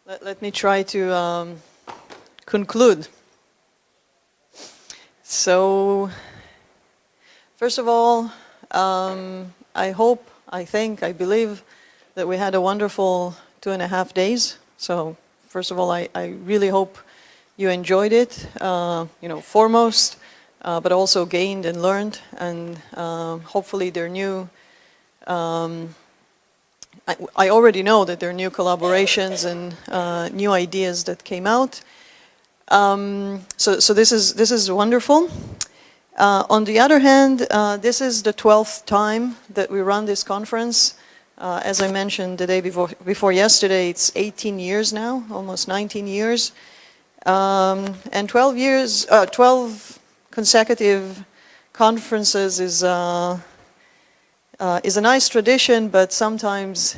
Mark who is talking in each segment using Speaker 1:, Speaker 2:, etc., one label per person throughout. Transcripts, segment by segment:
Speaker 1: let me try to conclude. So, first of all, I hope, I think, I believe that we had a wonderful 2.5 days. So, first of all, I really hope you enjoyed it, foremost, but also gained and learned, and hopefully there are new, I already know that there are new collaborations and new ideas that came out. So this is wonderful. On the other hand, this is the 12th time that we run this conference. As I mentioned the day before yesterday, it's 18 years now, almost 19 years. And 12 consecutive conferences is a nice tradition, but sometimes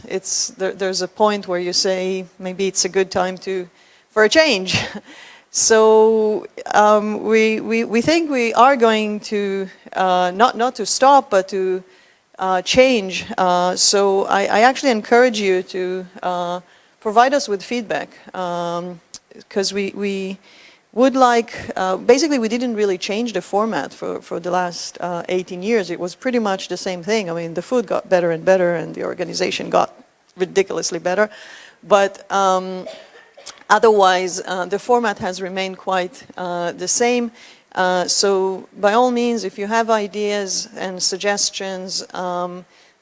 Speaker 1: there's a point where you say maybe it's a good time for a change. So we think we are going to not to stop, but to change. So I actually encourage you to provide us with feedback, because we would like, basically we didn't really change the format for the last 18 years. It was pretty much the same thing. I mean, the food got better and better, and the organization got ridiculously better. But otherwise, the format has remained quite the same. So by all means, if you have ideas and suggestions,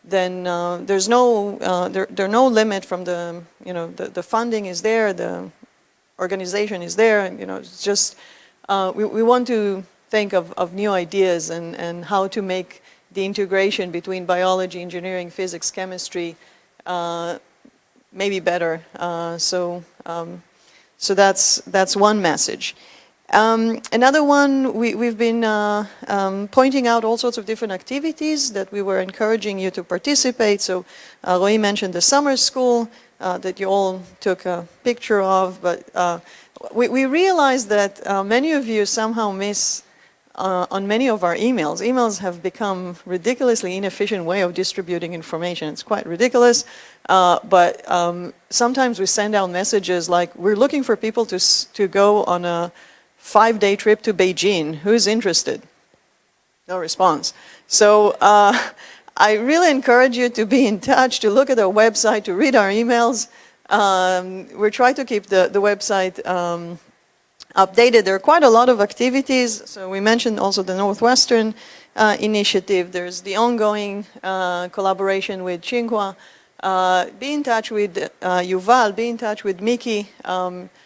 Speaker 1: then there's no limit from the funding is there, the organization is there, and it's just we want to think of new ideas and how to make the integration between biology, engineering, physics, chemistry maybe better. So that's one message. Another one, we've been pointing out all sorts of different activities that we were encouraging you to participate. So Roy mentioned the summer school that you all took a picture of, but we realized that many of you somehow miss on many of our emails. Emails have become ridiculously inefficient way of distributing information. It's quite ridiculous, but sometimes we send out messages like, we're looking for people to go on a 5-day trip to Beijing. Who's interested? No response. So I really encourage you to be in touch, to look at our website, to read our emails. We're trying to keep the website updated. There are quite a lot of activities. So we mentioned also the Northwestern initiative. There's the ongoing collaboration with Tsinghua. Be in touch with Yuval, be in touch with Miki.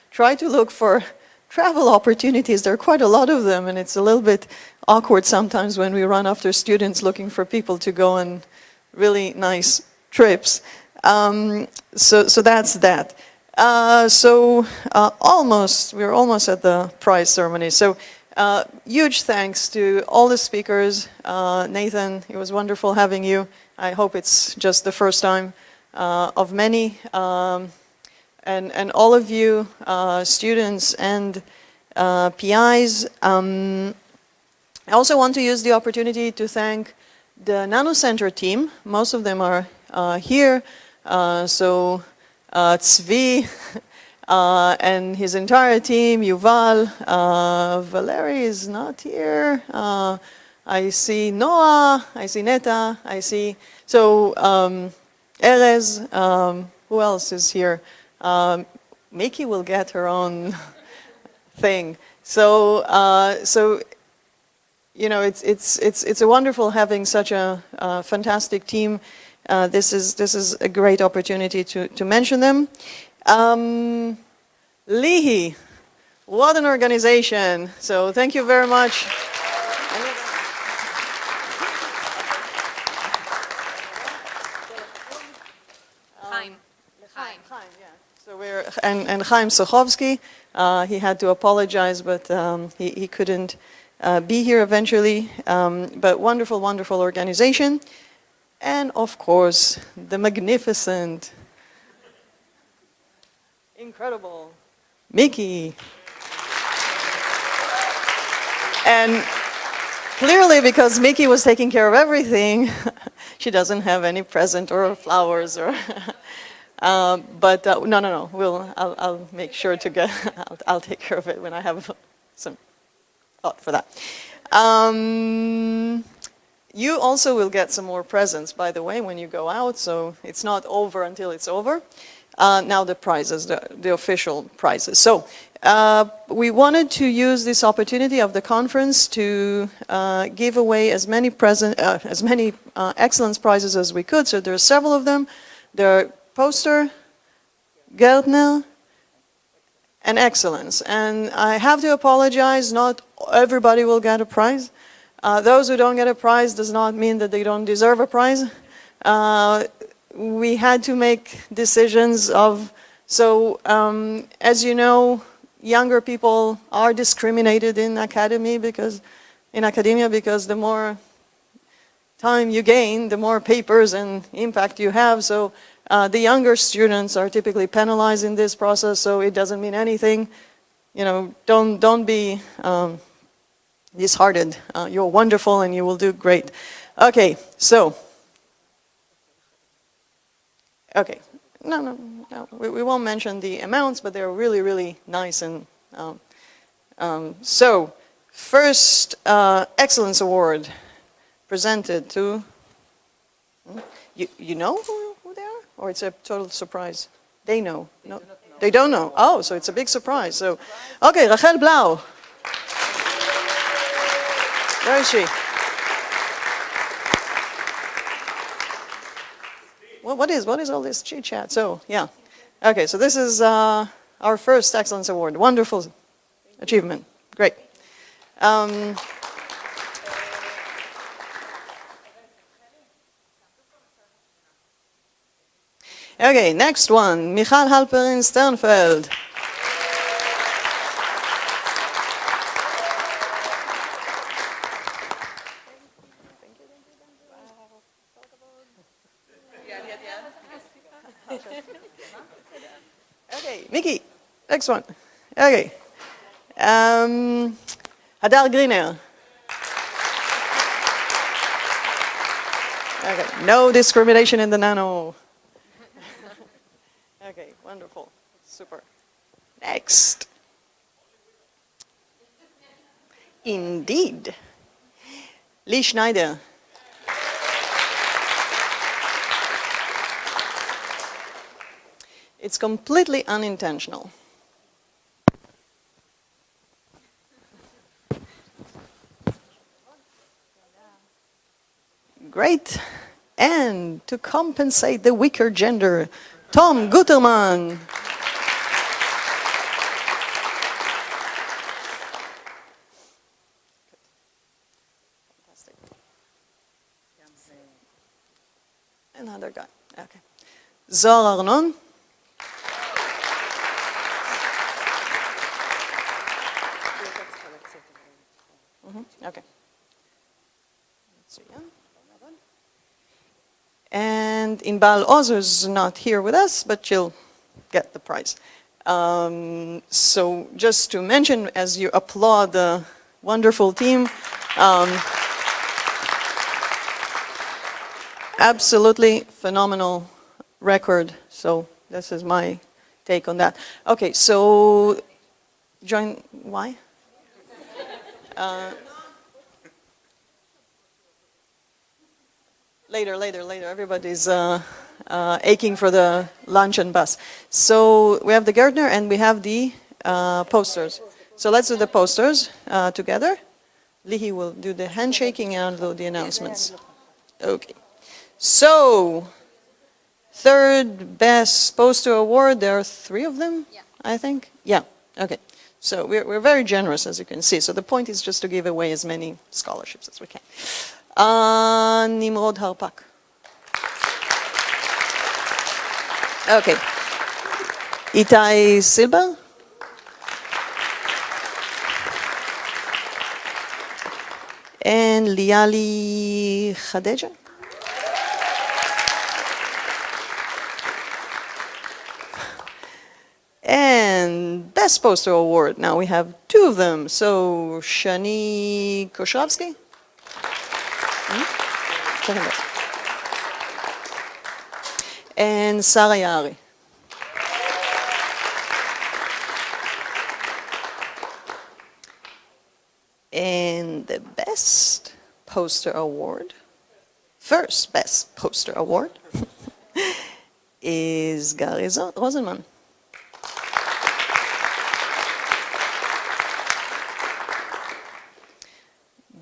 Speaker 1: Try to look for travel opportunities. There are quite a lot of them, and it's a little bit awkward sometimes when we run after students looking for people to go on really nice trips. So that's that. We're almost at the prize ceremony. So huge thanks to all the speakers. Nathan, it was wonderful having you. I hope it's just the first time of many. And all of you, students and PIs. I also want to use the opportunity to thank the Nano Center team. Most of them are here. So Tzvi and his entire team, Yuval, Valerie is not here. I see Noah, I see Neta, I see, so Erez, who else is here? Miki will get her own thing. So it's a wonderful having such a fantastic team. This is a great opportunity to mention them. Lihi, what an organization! So thank you very much. So and Chaim Sochovsky, he had to apologize, but he couldn't be here eventually. But wonderful, wonderful organization. And of course, the magnificent, incredible Miki. And clearly, because Miki was taking care of everything, she doesn't have any present or flowers or No. I'll make sure to get. I'll take care of it when I have some thought for that. You also will get some more presents, by the way, when you go out. So it's not over until it's over. Now the prizes, the official prizes. So we wanted to use this opportunity of the conference to give away as many excellence prizes as we could. So there are several of them. There are poster, Gärtner, and excellence. And I have to apologize, not everybody will get a prize. Those who don't get a prize does not mean that they don't deserve a prize. We had to make decisions as you know, younger people are discriminated in academia because the more time you gain, the more papers and impact you have. So the younger students are typically penalized in this process, so it doesn't mean anything. You know, don't be disheartened. You're wonderful and you will do great. Okay, so. Okay, no, we won't mention the amounts, but they're really, really nice. And so, first Excellence Award presented to, you know who they are? Or it's a total surprise? They know. No, they don't know. Oh, so it's a big surprise. So, okay, Rachel Blau. Where is she? Well, what is all this chit chat? So, yeah. Okay, so this is our first Excellence Award. Wonderful achievement. Great. Okay, next one. Michal Halperin Sternfeld. Okay, Mickey, next one. Okay. Hadar Griner. Okay, no discrimination in the Nano. Okay, wonderful. Super. Next. Indeed. Lee Schneider. It's completely unintentional. Great. And to compensate the weaker gender, Tom Guterman. Fantastic. Another guy. Okay. Zohar Arnon. Okay. Let's see, yeah. And Inbal Ozer is not here with us, but she'll get the prize. So just to mention, as you applaud the wonderful team, absolutely phenomenal record. So this is my take on that. Okay, so why? Later. Everybody's aching for the lunch and bus. So we have the Gärtner and we have the posters. So let's do the posters together. Lihi will do the handshaking and I'll do the announcements. Okay. So, third best poster award, there are 3 of them, I think? Yeah, okay. So we're very generous, as you can see. So the point is just to give away as many scholarships as we can. Nimrod Harpak. Okay. Itai Silber. And Liali Khadeja. And Best Poster Award. Now we have 2 of them. So Shani Koshravsky. And Sarah Yari. And the best poster award, first best poster award, is Gary Rosenman.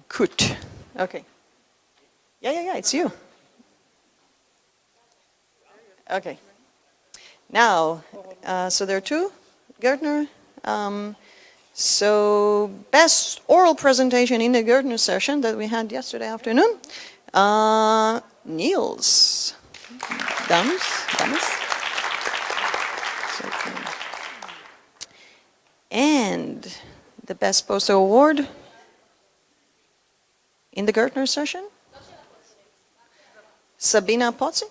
Speaker 1: Good. Okay. Yeah, it's you. Okay. Now, so there are two, Gertner. So best oral presentation in the Gertner session that we had yesterday afternoon, Niels Dams. And the best poster award in the Gertner session, Sabina Potzi.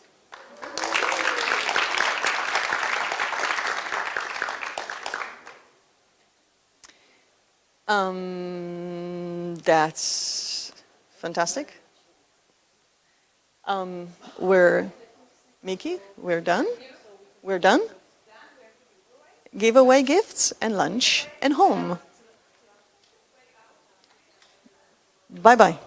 Speaker 1: That's fantastic. Miki, we're done. We're done. Give away gifts and lunch and home. Bye-bye.